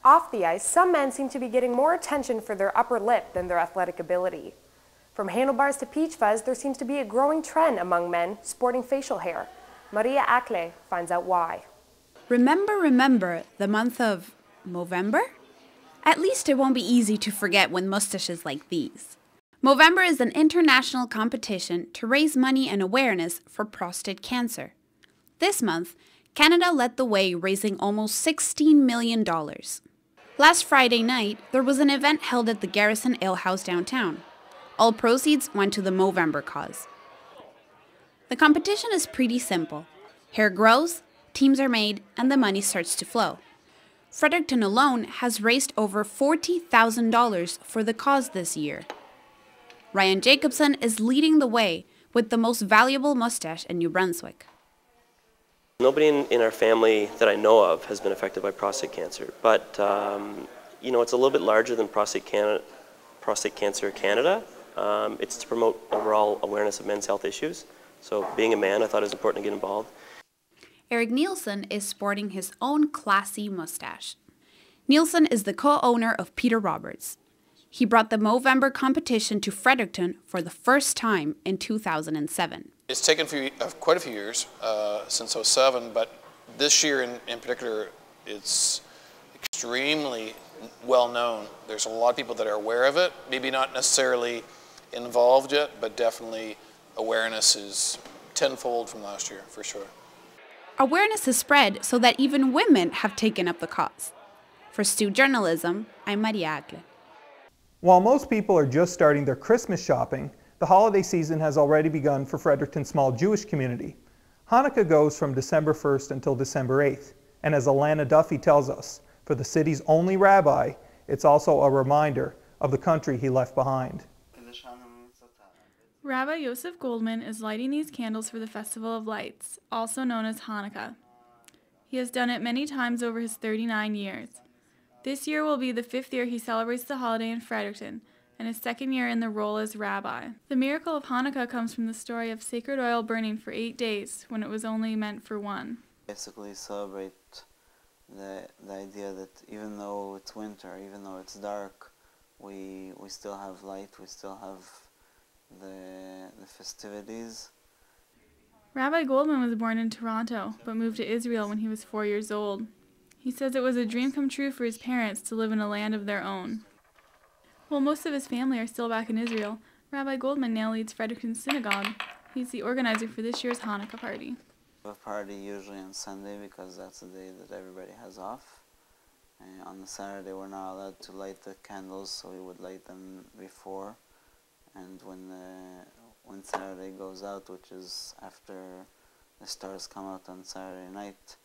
Off the ice, some men seem to be getting more attention for their upper lip than their athletic ability. From handlebars to peach fuzz, there seems to be a growing trend among men sporting facial hair. Maria Akle finds out why. Remember the month of Movember? At least it won't be easy to forget with mustaches like these. Movember is an international competition to raise money and awareness for prostate cancer. This month, Canada led the way, raising almost $16 million. Last Friday night, there was an event held at the Garrison Ale House downtown. All proceeds went to the Movember cause. The competition is pretty simple. Hair grows, teams are made, and the money starts to flow. Fredericton alone has raised over $40,000 for the cause this year. Ryan Jacobson is leading the way with the most valuable mustache in New Brunswick. Nobody in our family that I know of has been affected by prostate cancer, but it's a little bit larger than Prostate Cancer Canada. It's to promote overall awareness of men's health issues. So being a man, I thought it was important to get involved. Eric Nielsen is sporting his own classy mustache. Nielsen is the co-owner of Peter Roberts. He brought the Movember competition to Fredericton for the first time in 2007. It's taken quite a few years, since 2007, but this year in particular, it's extremely well known. There's a lot of people that are aware of it, maybe not necessarily involved yet, but definitely awareness is tenfold from last year, for sure. Awareness has spread so that even women have taken up the cause. For Stu Journalism, I'm Maria Akle. While most people are just starting their Christmas shopping, the holiday season has already begun for Fredericton's small Jewish community. Hanukkah goes from December 1st until December 8th, and as Alana Duffy tells us, for the city's only rabbi, it's also a reminder of the country he left behind. Rabbi Yosef Goldman is lighting these candles for the Festival of Lights, also known as Hanukkah. He has done it many times over his 39 years. This year will be the 5th year he celebrates the holiday in Fredericton, and his 2nd year in the role as rabbi. The miracle of Hanukkah comes from the story of sacred oil burning for 8 days when it was only meant for one. Basically celebrate the idea that even though it's winter, even though it's dark, we still have light, we still have the festivities. Rabbi Goldman was born in Toronto, but moved to Israel when he was 4 years old. He says it was a dream come true for his parents to live in a land of their own. While most of his family are still back in Israel, Rabbi Goldman now leads Fredericton Synagogue. He's the organizer for this year's Hanukkah party. We have a party usually on Sunday because that's the day that everybody has off. And on the Saturday we're not allowed to light the candles, so we would light them before. And when Saturday goes out, which is after the stars come out on Saturday night,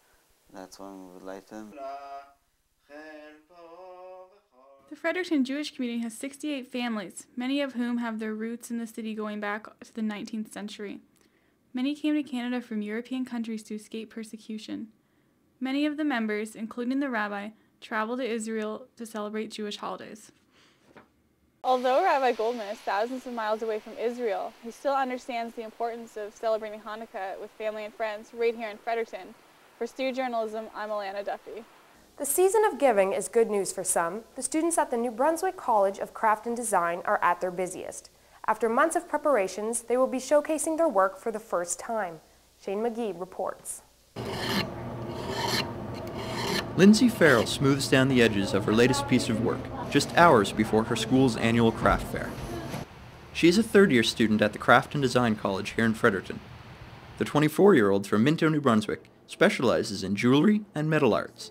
that's when we would light them. The Fredericton Jewish community has 68 families, many of whom have their roots in the city going back to the 19th century. Many came to Canada from European countries to escape persecution. Many of the members, including the rabbi, travel to Israel to celebrate Jewish holidays. Although Rabbi Goldman is thousands of miles away from Israel, he still understands the importance of celebrating Hanukkah with family and friends right here in Fredericton. For Stu Journalism, I'm Alana Duffy. The season of giving is good news for some. The students at the New Brunswick College of Craft and Design are at their busiest. After months of preparations, they will be showcasing their work for the first time. Shane McGee reports. Lindsay Farrell smooths down the edges of her latest piece of work, just hours before her school's annual craft fair. She is a third-year student at the Craft and Design College here in Fredericton. The 24-year-old from Minto, New Brunswick, specializes in jewelry and metal arts.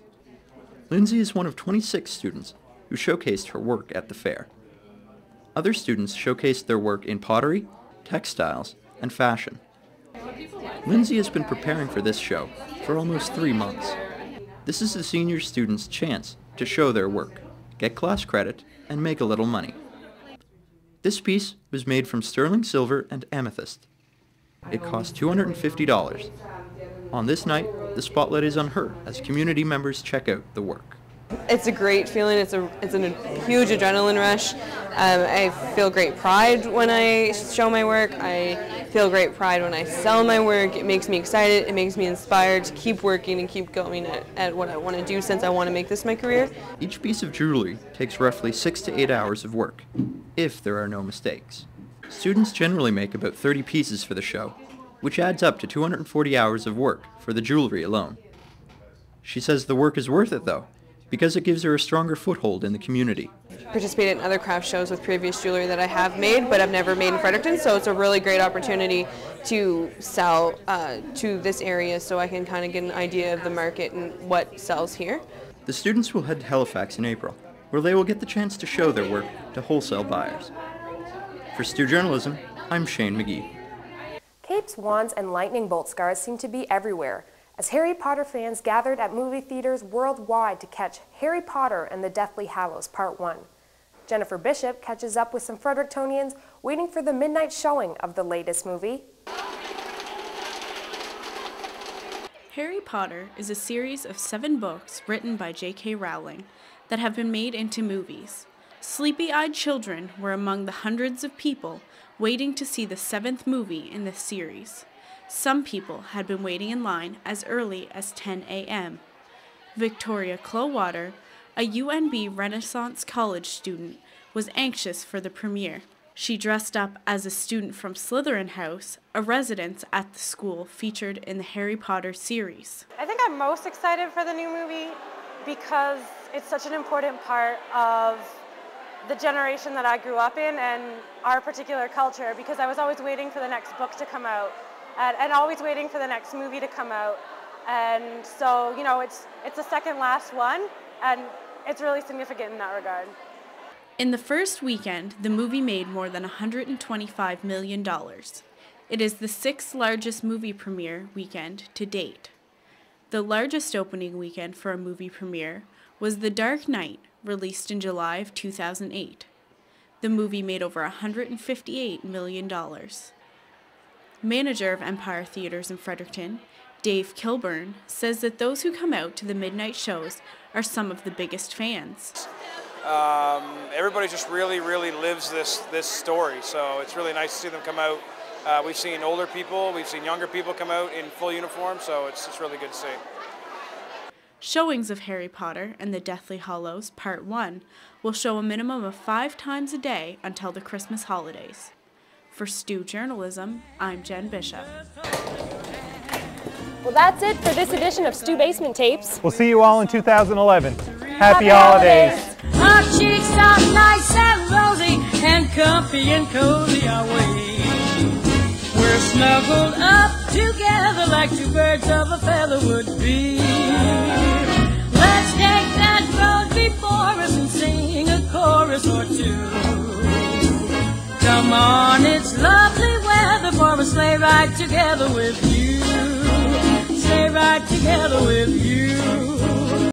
Lindsay is one of 26 students who showcased her work at the fair. Other students showcased their work in pottery, textiles, and fashion. Lindsay has been preparing for this show for almost 3 months. This is the senior students' chance to show their work, get class credit, and make a little money. This piece was made from sterling silver and amethyst. It cost $250. On this night, the spotlight is on her as community members check out the work. It's a great feeling. It's a huge adrenaline rush. I feel great pride when I show my work. I feel great pride when I sell my work. It makes me excited. It makes me inspired to keep working and keep going at what I want to do, since I want to make this my career. Each piece of jewelry takes roughly 6 to 8 hours of work, if there are no mistakes. Students generally make about 30 pieces for the show, which adds up to 240 hours of work for the jewelry alone. She says the work is worth it though, because it gives her a stronger foothold in the community. Participated in other craft shows with previous jewelry that I have made, but I've never made in Fredericton, so it's a really great opportunity to sell to this area, so I can kind of get an idea of the market and what sells here. The students will head to Halifax in April, where they will get the chance to show their work to wholesale buyers. For Stu Journalism, I'm Shane McGee. Capes, wands, and lightning bolt scars seem to be everywhere, as Harry Potter fans gathered at movie theaters worldwide to catch Harry Potter and the Deathly Hallows Part 1. Jennifer Bishop catches up with some Frederictonians waiting for the midnight showing of the latest movie. Harry Potter is a series of 7 books written by J.K. Rowling that have been made into movies. Sleepy-eyed children were among the hundreds of people waiting to see the 7th movie in this series. Some people had been waiting in line as early as 10 a.m. Victoria Clowater, a UNB Renaissance College student, was anxious for the premiere. She dressed up as a student from Slytherin House, a residence at the school featured in the Harry Potter series. I think I'm most excited for the new movie because it's such an important part of the generation that I grew up in and our particular culture, because I was always waiting for the next book to come out and always waiting for the next movie to come out. And so, you know, it's the second last one, and it's really significant in that regard. In the first weekend, the movie made more than $125 million. It is the 6th largest movie premiere weekend to date. The largest opening weekend for a movie premiere was The Dark Knight, released in July of 2008. The movie made over $158 million. Manager of Empire Theatres in Fredericton, Dave Kilburn, says that those who come out to the midnight shows are some of the biggest fans. Everybody just really lives this story, so it's really nice to see them come out. We've seen older people, we've seen younger people come out in full uniform, so it's really good to see. Showings of Harry Potter and the Deathly Hallows Part 1 will show a minimum of 5 times a day until the Christmas holidays. For Stu Journalism, I'm Jen Bishop. Well, that's it for this edition of Stu Basement Tapes. We'll see you all in 2011. Happy holidays. Our cheeks are nice and rosy and comfy and cozy our way. We're snuggled up together like 2 birds of a feather would be. Let's take that road before us and sing a chorus or 2. Come on, it's lovely weather for a sleigh ride together with you. Sleigh ride together with you.